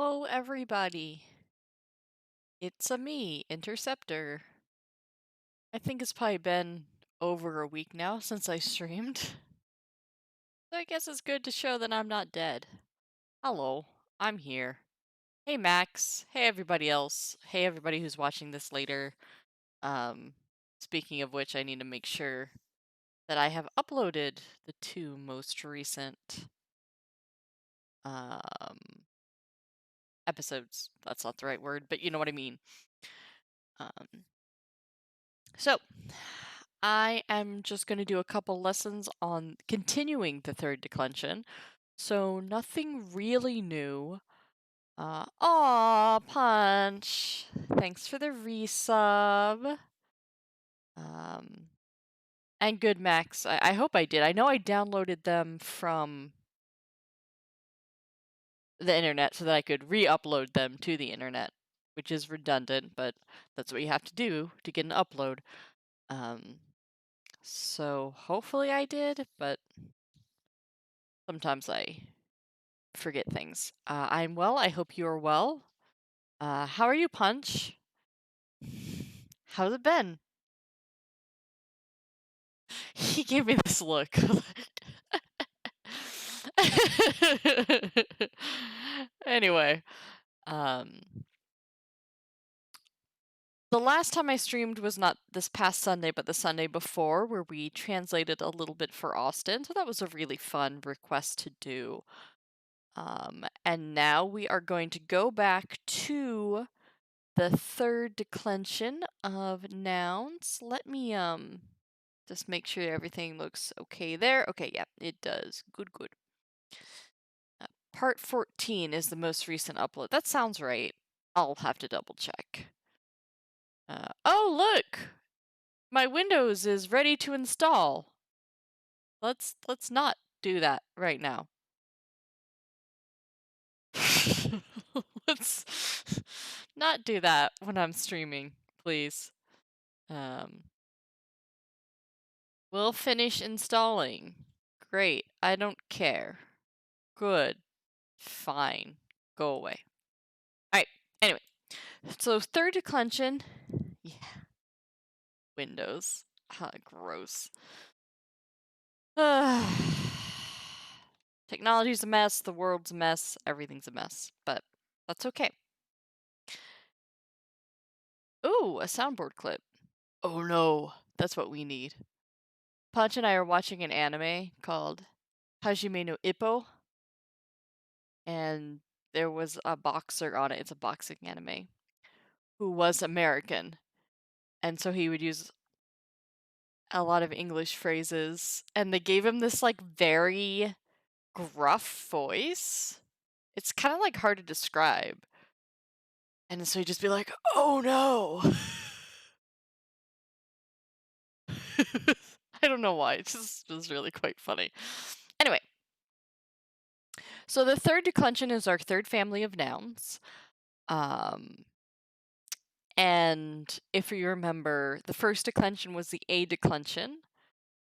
Hello, everybody. It's me, Interceptor. I think it's probably been over a week now since I streamed. So I guess it's good to show that I'm not dead. Hello, I'm here. Hey, Max. Hey, everybody else. Hey, everybody who's watching this later. Um, Speaking of which, I need to make sure that I have uploaded the two most recent um episodes. That's not the right word, but you know what I mean. Um, So, I am just going to do a couple lessons on continuing the third declension. So, nothing really new. Aw, Punch. Thanks for the resub. Um, and good, Max. I hope I did. I know I downloaded them from the internet so that I could re-upload them to the internet, which is redundant, but that's what you have to do to get an upload. So hopefully I did, but sometimes I forget things. I'm well. I hope you are well. How are you, Punch? How's it been? He gave me this look. Anyway, um, the last time I streamed was not this past Sunday, but the Sunday before, where we translated a little bit for Austin. So that was a really fun request to do. And now we are going to go back to the third declension of nouns. Let me just make sure everything looks okay there. Okay, yeah, it does. Good, good. Part 14 is the most recent upload. That sounds right. I'll have to double check. Oh, look! My Windows is ready to install. Let's not do that right now. Let's not do that when I'm streaming, please. We'll finish installing. Great. I don't care. Good. Fine. Go away. Alright, anyway. So third declension. Yeah. Windows. Gross. Technology's a mess, the world's a mess, everything's a mess. But that's okay. Ooh, a soundboard clip. Oh no, that's what we need. Punch and I are watching an anime called Hajime no Ippo. And there was a boxer on it. It's a boxing anime who was American. And so he would use a lot of English phrases. And they gave him this, like, very gruff voice. It's kind of, like, hard to describe. And so he'd just be like, oh no! I don't know why. It just was really quite funny. Anyway. So the third declension is our third family of nouns. And if you remember, the first declension was the A declension.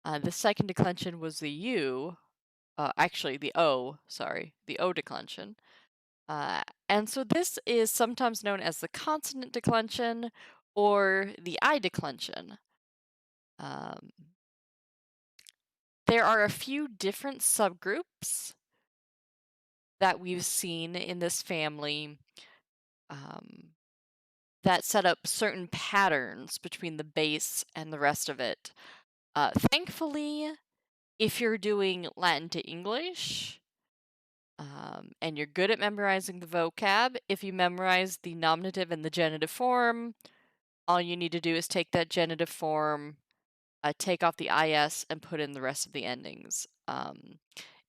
The second declension was the U, actually the O, sorry, the O declension. And so this is sometimes known as the consonant declension or the I declension. There are a few different subgroups that we've seen in this family that set up certain patterns between the base and the rest of it. Thankfully, if you're doing Latin to English, and you're good at memorizing the vocab, if you memorize the nominative and the genitive form, all you need to do is take that genitive form, take off the IS, and put in the rest of the endings.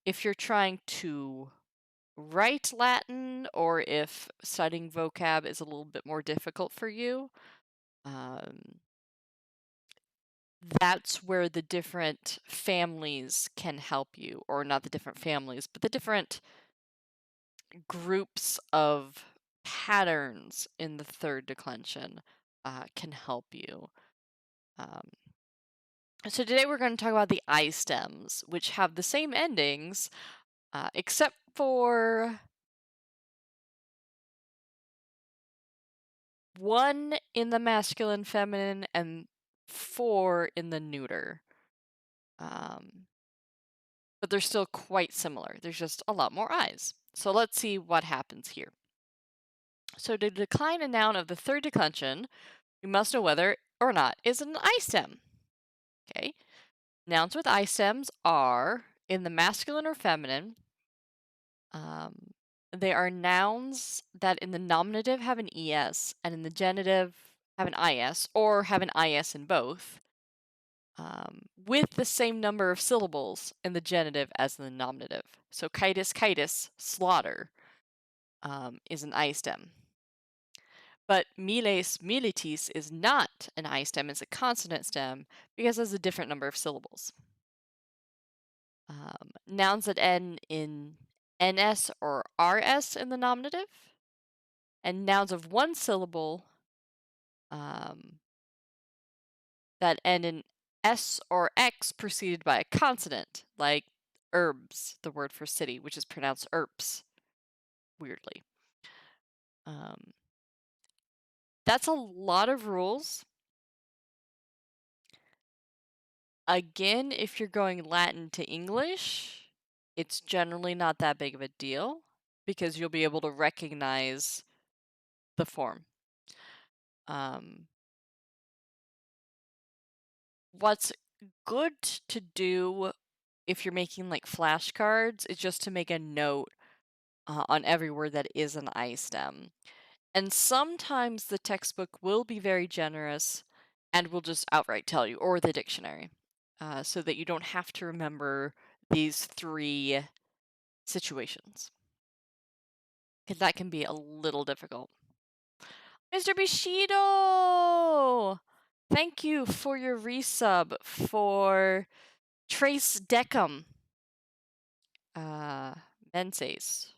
If you're trying to write Latin, or if studying vocab is a little bit more difficult for you, that's where the different families can help you, or not the different families, but the different groups of patterns in the third declension can help you. So today we're going to talk about the I stems, which have the same endings, except for 1 in the masculine feminine and 4 in the neuter. But they're still quite similar. There's just a lot more I's. So let's see what happens here. So to decline a noun of the third declension, we must know whether or not is an I stem. Okay. Nouns with I stems are in the masculine or feminine. They are nouns that in the nominative have an ES and in the genitive have an IS or have an IS in both, with the same number of syllables in the genitive as in the nominative. So chitis, chitis, slaughter, is an I stem. But miles, militis is not an I stem, it's a consonant stem because it has a different number of syllables. Nouns that end in NS or RS in the nominative, and nouns of one syllable that end in S or X preceded by a consonant, like herbs, the word for city, which is pronounced erps, weirdly. That's a lot of rules. Again, if you're going Latin to English, it's generally not that big of a deal because you'll be able to recognize the form. What's good to do if you're making like flashcards is just to make a note on every word that is an I stem. And sometimes the textbook will be very generous and will just outright tell you, or the dictionary, so that you don't have to remember these 3 situations. Because that can be a little difficult. Mr. Bushido! Thank you for your resub for Trace Decum. Menses.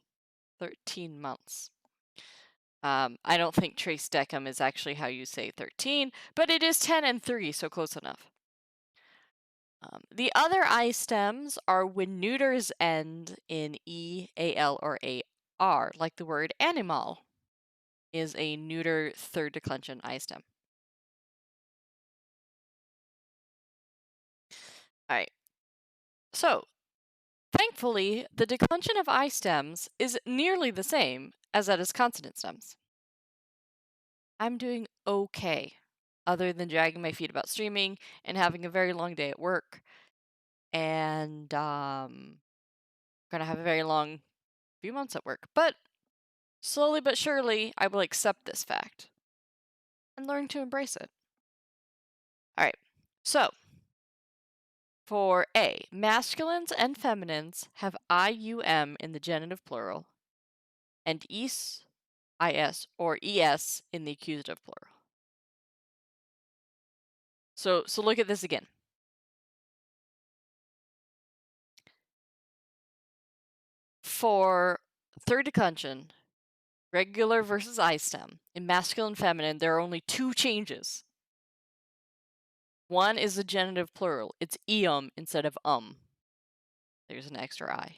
13 months. I don't think Trace Decum is actually how you say 13, but it is 10 and 3, so close enough. The other I stems are when neuters end in E, AL, or AR, like the word animal is a neuter third declension I stem. Alright. So, thankfully, the declension of I stems is nearly the same as that is consonant stems. I'm doing okay, other than dragging my feet about streaming and having a very long day at work. And gonna have a very long few months at work. But slowly but surely, I will accept this fact and learn to embrace it. Alright, so for A, masculines and feminines have IUM in the genitive plural and is, or es in the accusative plural. So look at this again. For third declension, regular versus I stem, in masculine and feminine, there are only 2 changes. One is the genitive plural. It's eum instead of There's an extra I.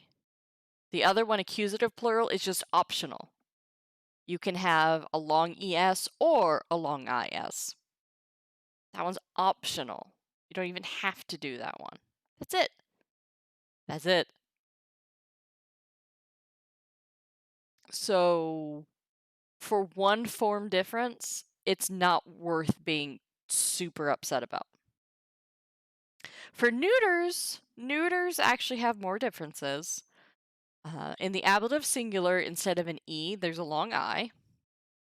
The other one, accusative plural, is just optional. You can have a long ES or a long IS. That one's optional. You don't even have to do that one. That's it. That's it. So, for one form difference, it's not worth being super upset about. For neuters, neuters actually have more differences. In the ablative singular, instead of an E, there's a long I.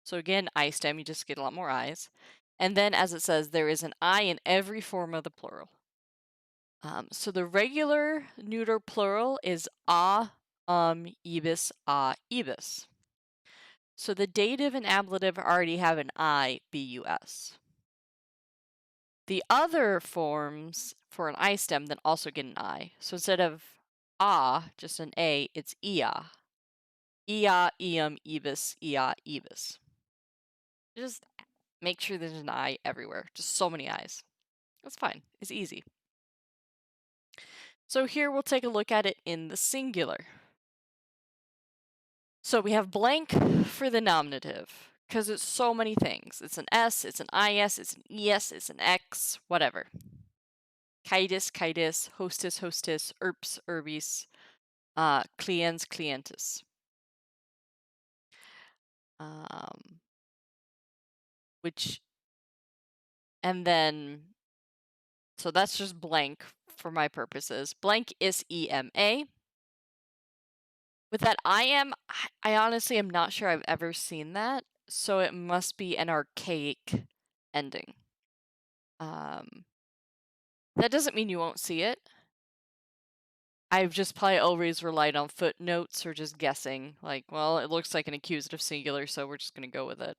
So again, I stem, you just get a lot more I's. And then, as it says, there is an I in every form of the plural. So the regular neuter plural is ibis, ibis. So the dative and ablative already have an I, bus. The other forms for an I stem then also get an I. So instead of just an A, it's ia. Ia, ium, ibis, ia, ibis. Just make sure there's an I everywhere. Just so many I's. That's fine. It's easy. So here we'll take a look at it in the singular. So we have blank for the nominative. Because it's so many things. It's an S, it's an IS, it's an ES, it's an X, whatever. Chitis, chitis, hostis, hostis, herpes, herbis, cliens, clientis. Which, and then, so that's just blank for my purposes. Blank is EMA. With that IM, I honestly am not sure I've ever seen that, so it must be an archaic ending. That doesn't mean you won't see it. I've just probably always relied on footnotes or just guessing. Like, well, it looks like an accusative singular, so we're just going to go with it.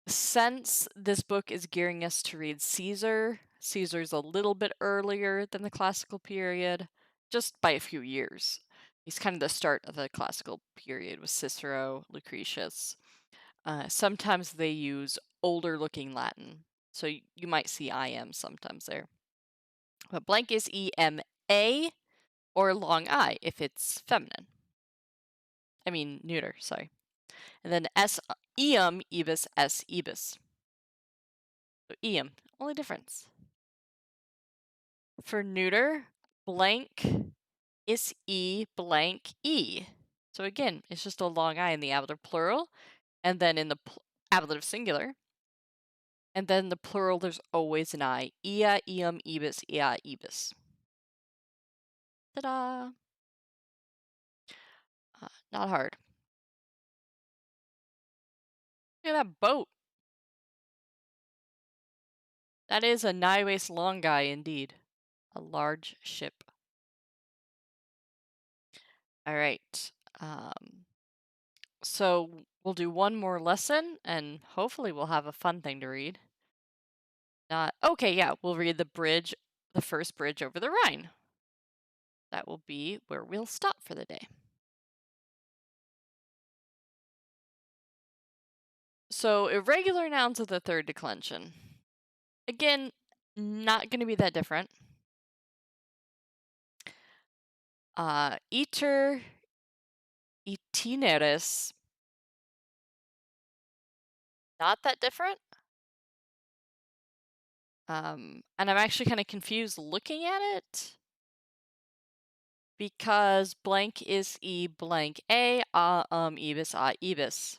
Since this book is gearing us to read Caesar, Caesar's a little bit earlier than the classical period, just by a few years. He's kind of the start of the classical period with Cicero, Lucretius. Sometimes they use older looking Latin, so you might see IM sometimes there. But blank is EMA or long I if it's feminine. I mean, neuter, sorry. And then eum, ibis, s, ibis. So eum, only difference. For neuter, blank is e blank e. So again, it's just a long I in the ablative plural, and then in the ablative singular. And then the plural, there's always an I. Ia, eum, ibis, ia, ibis. Ta-da! Not hard. Look at that boat. That is a Nives longi indeed. A large ship. All right. So we'll do one more lesson, and hopefully we'll have a fun thing to read. Okay, yeah, we'll read the first bridge over the Rhine. That will be where we'll stop for the day. So irregular nouns of the third declension. Again, not going to be that different. Iter, itineris, not that different. And I'm actually kind of confused looking at it because blank is e blank a, ibis, ibis.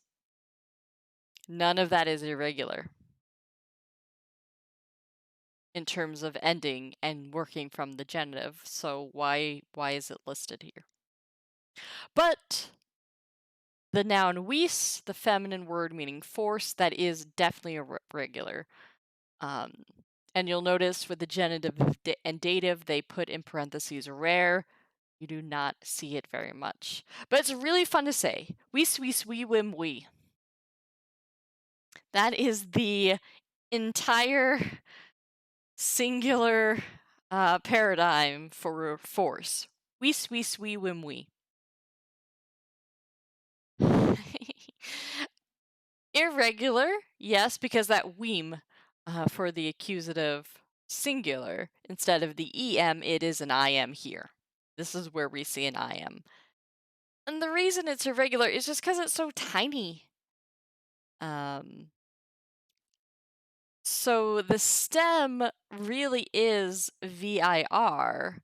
None of that is irregular in terms of ending and working from the genitive. So why is it listed here? But the noun vis, the feminine word meaning force, that is definitely irregular. And you'll notice with the genitive and dative, they put in parentheses rare. You do not see it very much. But it's really fun to say. Vis, we, wim, we. That is the entire singular paradigm for force. Vis, we, wim, we. Irregular, yes, because that weem for the accusative singular, instead of the em, it is an im here. This is where we see an im. And the reason it's irregular is just because it's so tiny. So the stem really is vir,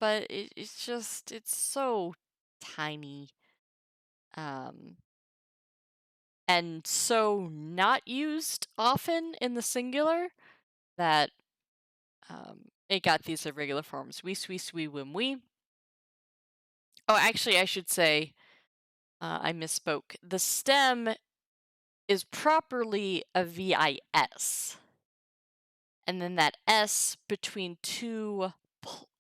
but it's so tiny. And so not used often in the singular that it got these irregular forms. We, wim, we. Oh, actually, I should say, I misspoke. The stem is properly a VIS. And then that S between two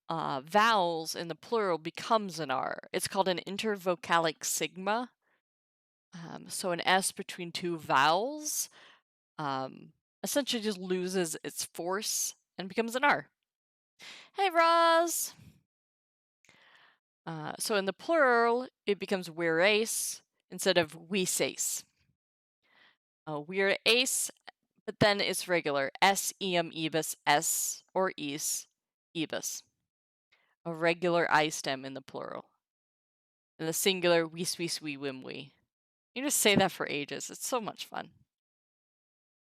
vowels in the plural becomes an R. It's called an intervocalic sigma. So an S between two vowels essentially just loses its force and becomes an R. Hey, Roz! So in the plural, it becomes weirace instead of wesace. Weirace, but then it's regular. S, eum, ibis, S, or is, ibis. A regular I stem in the plural. And the singular, wee swee swee whim wee. You just say that for ages. It's so much fun.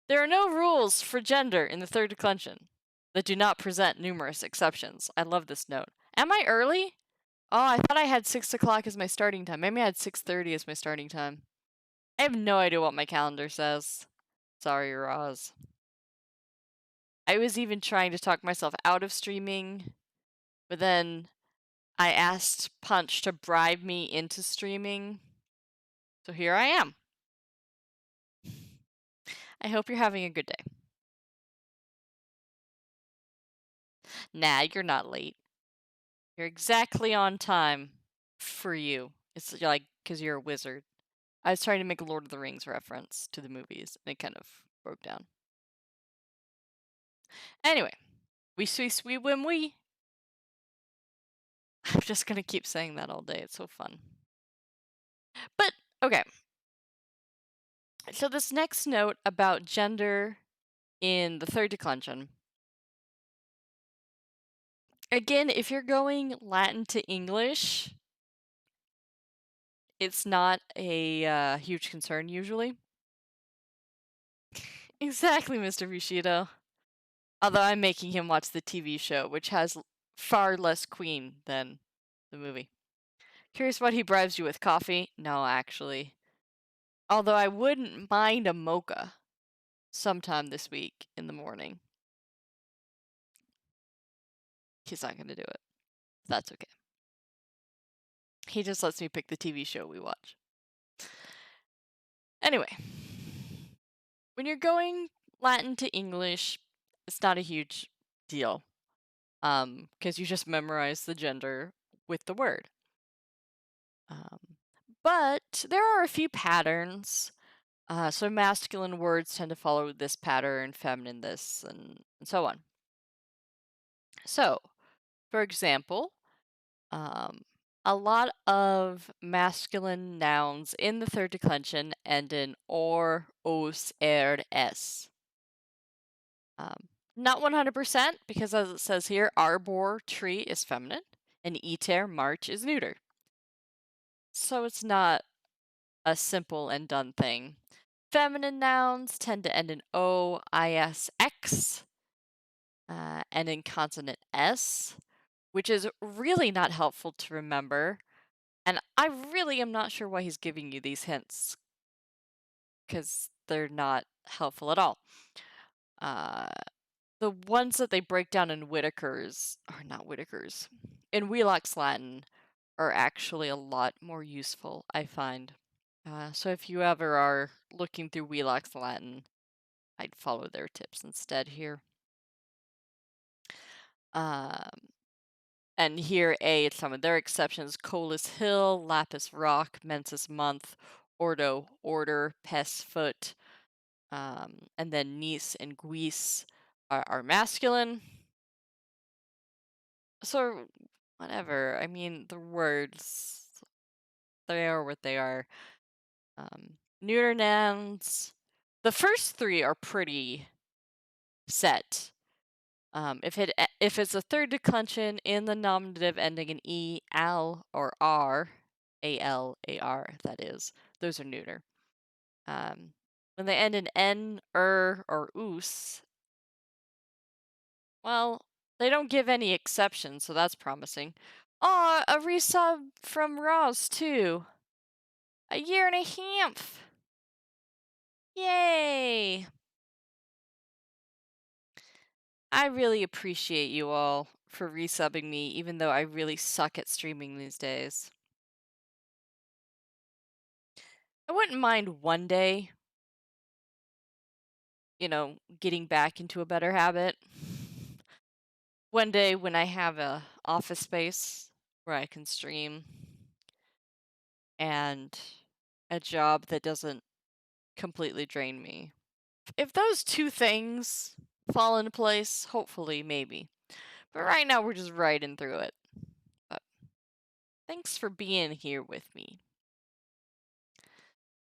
There are no rules for gender in the third declension that do not present numerous exceptions. I love this note. Am I early? Oh, I thought I had 6 o'clock as my starting time. Maybe I had 6:30 as my starting time. I have no idea what my calendar says. Sorry, Roz. I was even trying to talk myself out of streaming, but then I asked Punch to bribe me into streaming. So here I am. I hope you're having a good day. Nah, you're not late. You're exactly on time for you. It's like because you're a wizard. I was trying to make a Lord of the Rings reference to the movies, and it kind of broke down. Anyway, we sweet sweet whim wee. I'm just gonna keep saying that all day. It's so fun. But okay. So this next note about gender in the third declension. Again, if you're going Latin to English, it's not a huge concern usually. Exactly, Mr. Bushido. Although I'm making him watch the TV show, which has far less queen than the movie. Curious what he bribes you with, coffee? No, actually. Although I wouldn't mind a mocha sometime this week in the morning. He's not going to do it. That's okay. He just lets me pick the TV show we watch. Anyway, when you're going Latin to English, it's not a huge deal. Because you just memorize the gender with the word. But there are a few patterns. So masculine words tend to follow this pattern, feminine this, and so on. So, for example, a lot of masculine nouns in the third declension end in or, os, s. Not 100% because, as it says here, arbor, tree, is feminine, and iter, march, is neuter. So it's not a simple and done thing. Feminine nouns tend to end in o, is, x, and in consonant s, which is really not helpful to remember. And I really am not sure why he's giving you these hints, because they're not helpful at all. The ones that they break down in Whitaker's, or not Whitaker's, in Wheelock's Latin, are actually a lot more useful, I find. So if you ever are looking through Wheelock's Latin, I'd follow their tips instead here. And here, it's some of their exceptions: Colas Hill, Lapis Rock, Mensis Month, Ordo, Order, Pes Foot, and then Nice and Guise are masculine. So, whatever. I mean, the words, they are what they are. Neuter nouns, the first three are pretty set. If it's a third declension in the nominative ending in e, al, or r, a-l-a-r, that is, those are neuter. When they end in n, or us, well, they don't give any exceptions, so that's promising. Aw, a resub from Roz, too. A year and a half. Yay! I really appreciate you all for resubbing me, even though I really suck at streaming these days. I wouldn't mind one day, getting back into a better habit. One day when I have a office space where I can stream and a job that doesn't completely drain me. If those two things fall into place, hopefully, maybe. But right now we're just riding through it. But thanks for being here with me.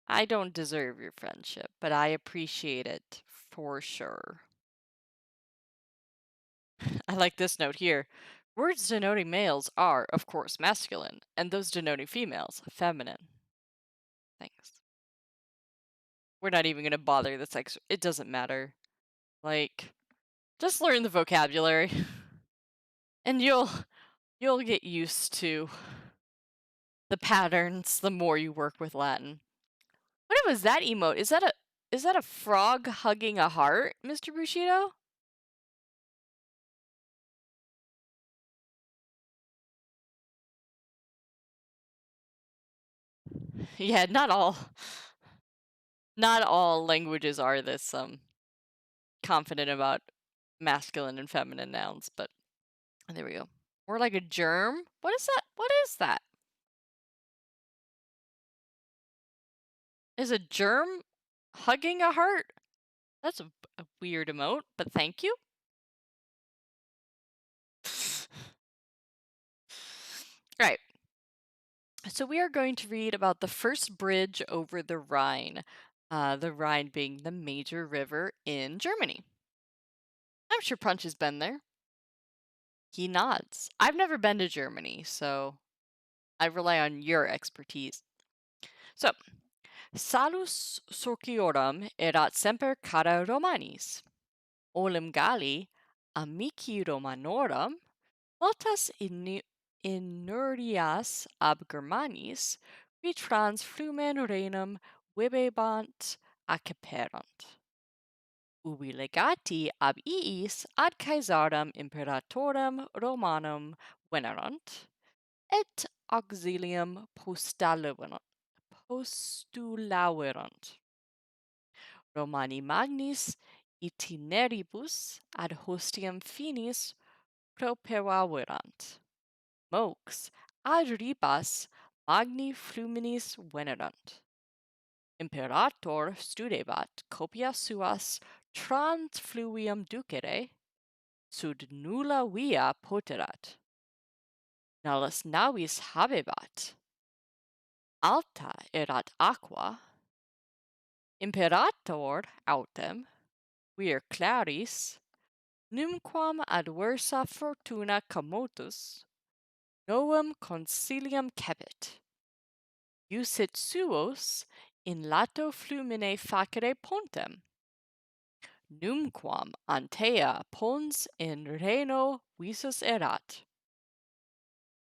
I don't deserve your friendship, but I appreciate it for sure. I like this note here. Words denoting males are, of course, masculine, and those denoting females, feminine. Thanks. We're not even gonna bother this it doesn't matter. Like, just learn the vocabulary, and you'll get used to the patterns the more you work with Latin. What was that emote? Is that a frog hugging a heart, Mr. Bushido? Yeah, not all languages are this confident about masculine and feminine nouns, but there we go. Or like a germ? What is that? What is that? Is a germ hugging a heart? That's a weird emote, but thank you. Right. So we are going to read about the first bridge over the Rhine being the major river in Germany. I'm sure Punch has been there. He nods. I've never been to Germany, so I rely on your expertise. So, Salus sociorum erat semper cara Romanis. Olim Galli, amici Romanorum, multas inurias ab Germanis, qui trans flumen Rhenum vivebant acceperunt. Ubi legati ab iis ad Caesarem imperatorem Romanum venerunt, et auxilium postulaverunt. Romani magnis itineribus ad hostium finis properaverant. Mox ad ribas magni fluminis venerunt. Imperator studebat copia suas trans fluvium ducere, sud nulla via poterat. Nullis navis habebat. Alta erat aqua. Imperator autem, vir claris, numquam adversa fortuna commotus, novum consilium cepit. Usit suos in lato flumine facere pontem. Numquam antea pons in Reno visus erat.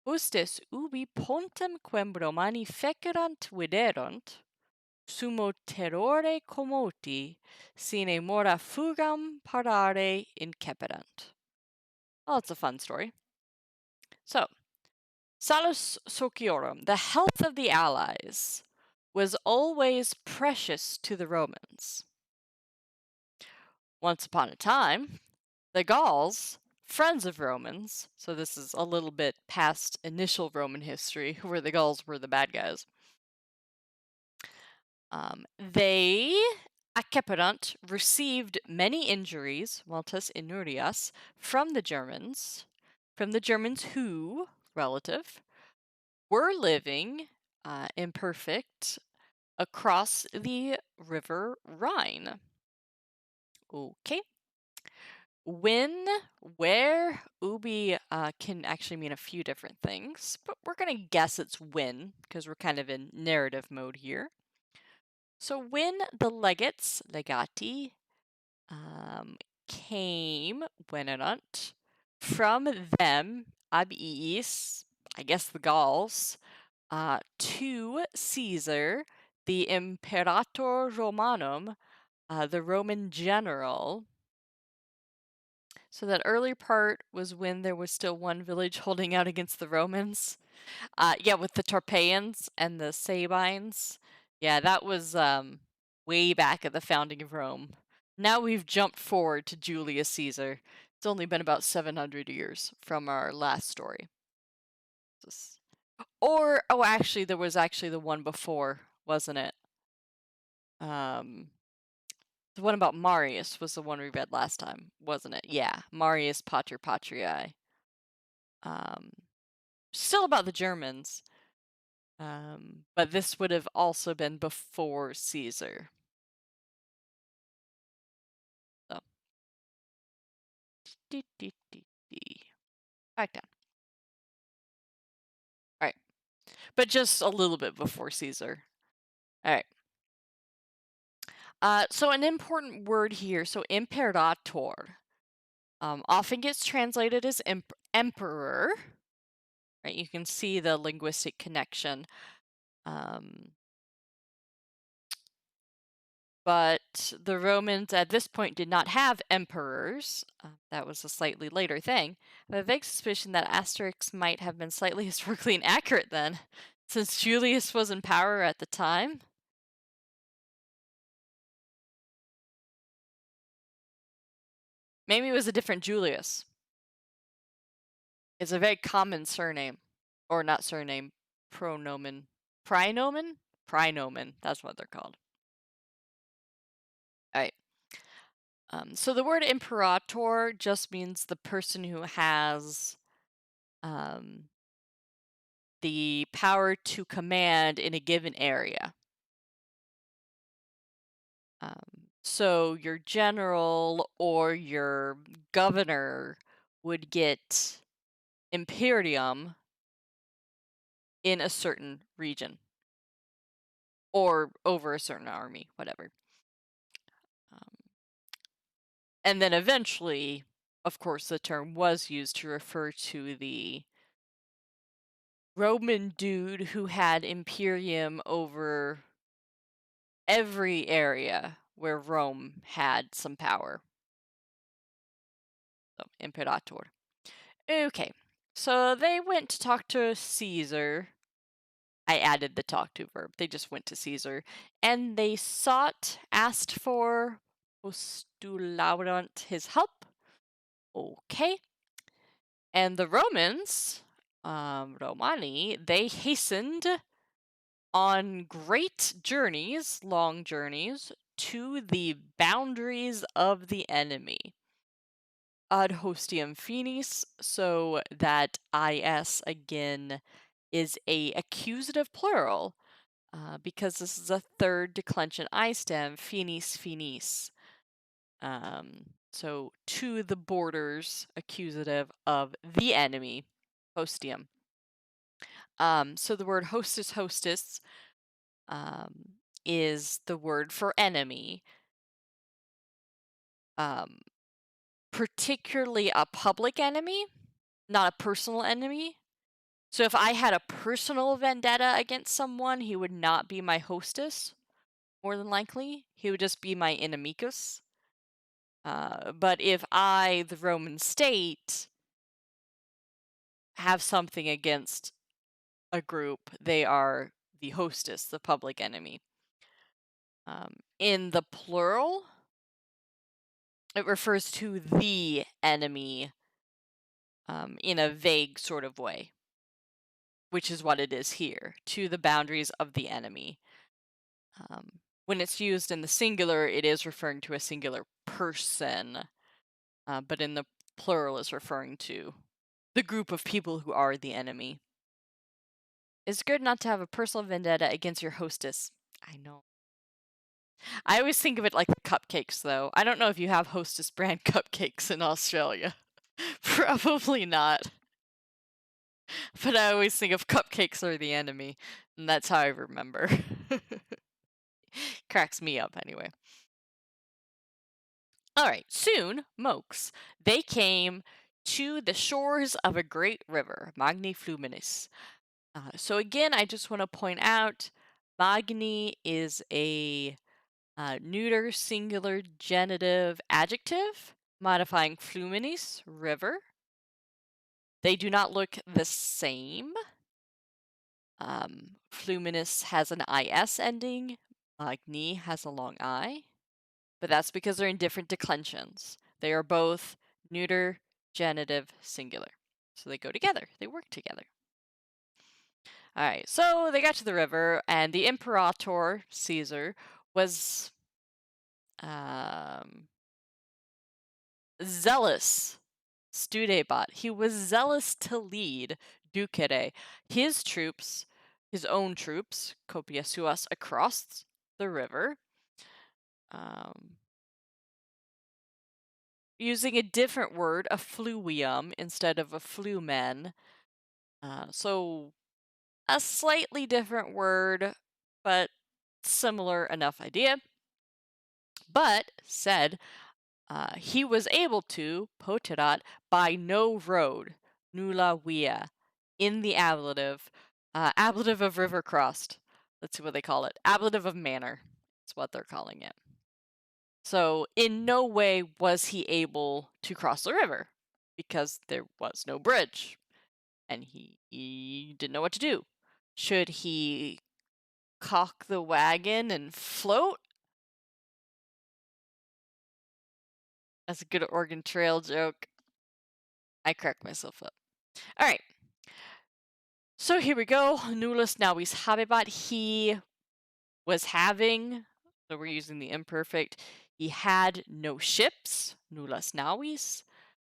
Ustes ubi pontem quem Romani fecerunt viderunt, sumo terrore commoti, sine mora fugam parare inceperunt. Well, it's a fun story. So, Salus sociorum, the health of the allies, was always precious to the Romans. Once upon a time, the Gauls, friends of Romans, so this is a little bit past initial Roman history, where the Gauls were the bad guys. They, acceperunt, received many injuries, multas inurias, from the Germans who, relative, were living imperfect across the river Rhine. Okay. When, where, ubi can actually mean a few different things, but we're going to guess it's when, because we're kind of in narrative mode here. So when the legati, came, venerunt, from them, ab iis, I guess the Gauls, to Caesar, the Imperator Romanum, the Roman general. So that early part was when there was still one village holding out against the Romans. Yeah, with the Tarpeians and the Sabines. Yeah, that was way back at the founding of Rome. Now we've jumped forward to Julius Caesar. It's only been about 700 years from our last story. Actually, there was actually the one before, wasn't it? The one about Marius was the one we read last time, wasn't it? Yeah, Marius Pater Patriae. Still about the Germans, but this would have also been before Caesar. So, back down. but just a little bit before Caesar. All right. So an important word here. So imperator often gets translated as emperor. Right. You can see the linguistic connection. Um, but the Romans at this point did not have emperors. That was a slightly later thing. I have a vague suspicion that Asterix might have been slightly historically inaccurate then, since Julius was in power at the time. Maybe it was a different Julius. It's a very common surname. Or not surname, pronomen. Prinomen? Prinomen, that's what they're called. Alright. So the word imperator just means the person who has um, the power to command in a given area. So your general or your governor would get imperium in a certain region or over a certain army, whatever. And then eventually, of course, the term was used to refer to the Roman dude who had imperium over every area where Rome had some power. So, imperator. Okay, so they went to talk to Caesar. I added the talk to verb. They just went to Caesar. And they asked for postulaurant his help. Okay. And the Romans, Romani, they hastened on great journeys, long journeys, to the boundaries of the enemy. Ad hostium finis, so that is again is a accusative plural, because this is a third declension I stem, finis finis. So to the borders, accusative of the enemy, hostium. So the word hostess is the word for enemy. Particularly a public enemy, not a personal enemy. So if I had a personal vendetta against someone, he would not be my hostess, more than likely. He would just be my inimicus. But if I, the Roman state, have something against a group, they are the hostess, the public enemy. In the plural, it refers to the enemy in a vague sort of way, which is what it is here, to the boundaries of the enemy. When it's used in the singular, it is referring to a singular person, but in the plural is referring to the group of people who are the enemy. It's good not to have a personal vendetta against your hostess. I know. I always think of it like the cupcakes, though. I don't know if you have Hostess brand cupcakes in Australia. Probably not. But I always think of cupcakes are the enemy, and that's how I remember. Cracks me up, anyway. Alright, soon, Mokes, they came to the shores of a great river, Magni Fluminis. So again, I just want to point out, Magni is a neuter singular genitive adjective, modifying Fluminis, river. They do not look the same. Fluminous has an IS ending, Magni has a long I, but that's because they're in different declensions. They are both neuter, genitive, singular. So they go together, they work together. Alright, so they got to the river, and the Imperator, Caesar, was zealous. Studebat. He was zealous to lead Ducere, his troops, his own troops, copia suas, across the river, using a different word, a fluvium, instead of a flumen. So a slightly different word, but similar enough idea. But said he was able to, poterat, by no road, nulla via, in the ablative of river crossed. Let's see what they call it. Ablative of manner. That's what they're calling it. So in no way was he able to cross the river because there was no bridge and he didn't know what to do. Should he cock the wagon and float? That's a good Oregon Trail joke. I cracked myself up. All right. So here we go. Nullus navis habebat. He was having, so we're using the imperfect. He had no ships, nullus navis.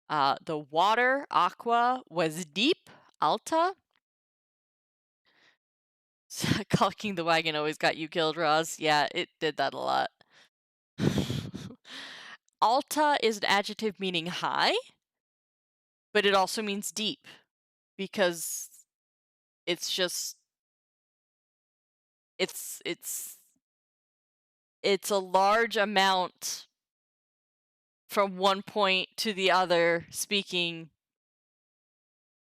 The water, aqua, was deep, alta. Caulking the wagon always got you killed, Roz. Yeah, it did that a lot. Alta is an adjective meaning high, but it also means deep because it's just it's a large amount from one point to the other speaking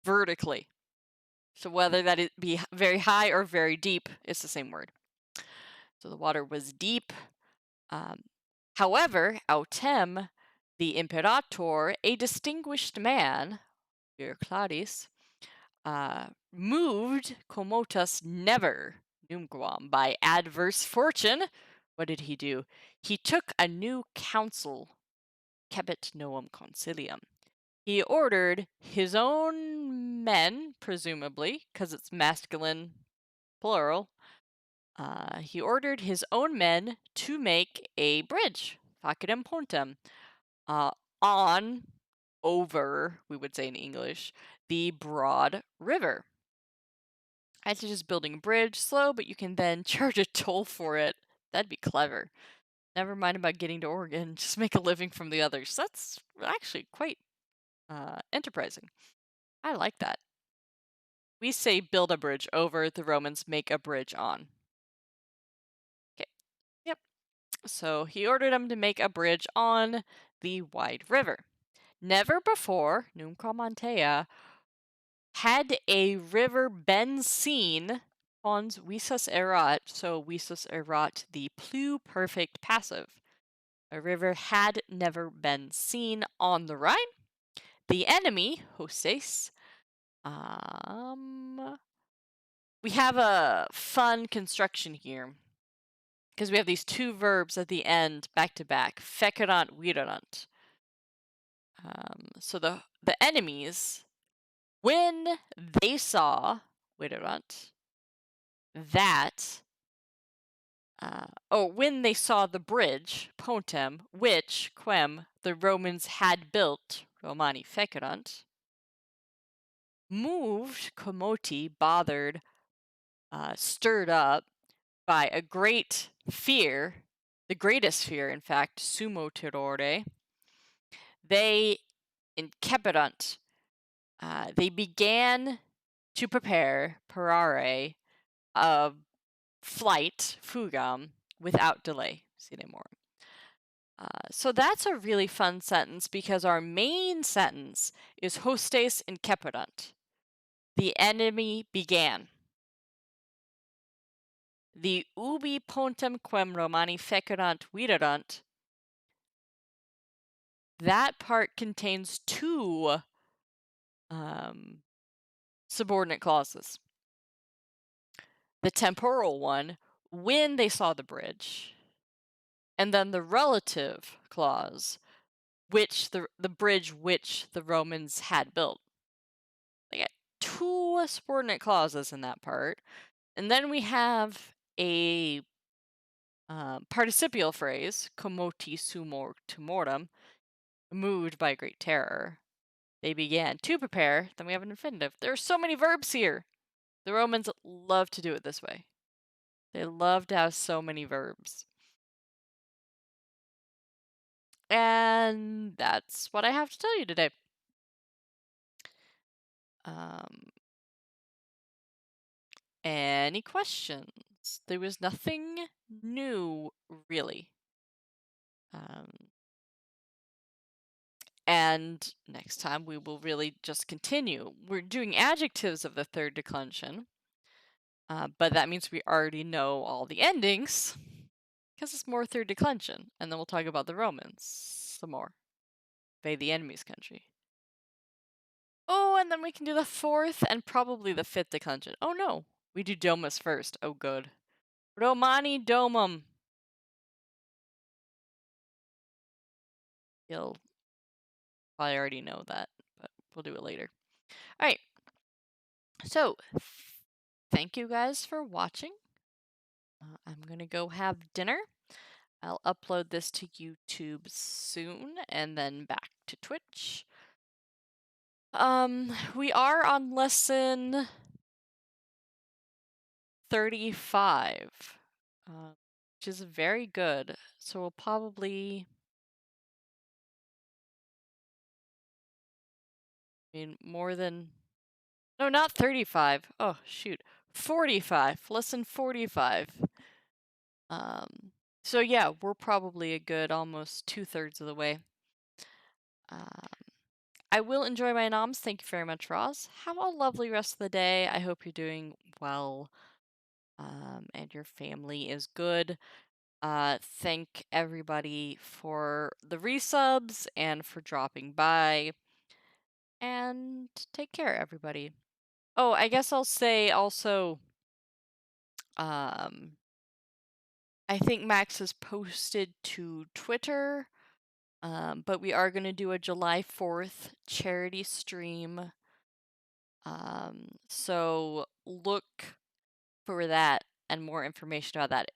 vertically. So whether that it be very high or very deep, it's the same word. So the water was deep. However, autem, the imperator, a distinguished man, Claudius, moved commotus never, numquam, by adverse fortune. What did he do? He took a new counsel, cepit novum consilium. He ordered his own men, presumably, because it's masculine plural. He ordered his own men to make a bridge, facinem pontem, on, over, we would say in English, the broad river. It's just building a bridge, slow, but you can then charge a toll for it. That'd be clever. Never mind about getting to Oregon, just make a living from the others. That's actually quite enterprising. I like that. We say build a bridge over, the Romans make a bridge on. Okay. Yep. So he ordered them to make a bridge on the wide river. Never before, Numquam Antea, had a river been seen, pons visus erat, so visus erat, the pluperfect passive. A river had never been seen on the Rhine. The enemy, hostes, we have a fun construction here because we have these two verbs at the end back to back, fecerat, virerant. So the enemies, when they saw virerant, that when they saw the bridge, pontem, which, quem, the Romans had built, Romani fecerat, moved, commoti, bothered, stirred up by a great fear, the greatest fear, in fact, sumo terrore, they, inceperant, they began to prepare, parare, a flight, fugam, without delay, sine more. So that's a really fun sentence because our main sentence is hostes inceperant. The enemy began. The ubi pontem quem Romani fecerat viderant, that part contains two subordinate clauses. The temporal one, when they saw the bridge, and then the relative clause, which the bridge which the Romans had built. They got two subordinate clauses in that part. And then we have a participial phrase, commoti sumor tumortem, moved by great terror. They began to prepare. Then we have an infinitive. There are so many verbs here. The Romans love to do it this way. They love to have so many verbs. And that's what I have to tell you today. Any questions? There was nothing new, really. And next time we will really just continue. We're doing adjectives of the third declension, but that means we already know all the endings because it's more third declension. And then we'll talk about the Romans some more. Invade the enemy's country. Oh, and then we can do the fourth and probably the fifth declension. Oh no, we do Domus first. Oh, good. Romani Domum. You'll probably already know that, but we'll do it later. All right. So, thank you guys for watching. I'm going to go have dinner. I'll upload this to YouTube soon and then back to Twitch. We are on lesson 35, which is very good. So we'll probably, more than, no, not 35. Oh, shoot. 45. Lesson 45. So yeah, we're probably a good almost 2/3 of the way. I will enjoy my noms. Thank you very much, Roz. Have a lovely rest of the day. I hope you're doing well, and your family is good. Thank everybody for the resubs and for dropping by. And take care, everybody. Oh, I guess I'll say also, I think Max has posted to Twitter, but we are going to do a July 4th charity stream. So look for that and more information about that.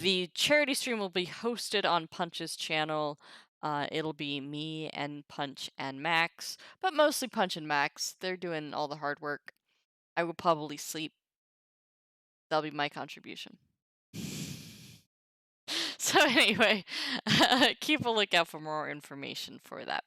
The charity stream will be hosted on Punch's channel. It'll be me and Punch and Max, but mostly Punch and Max. They're doing all the hard work. I will probably sleep. That'll be my contribution. So anyway, keep a lookout for more information for that.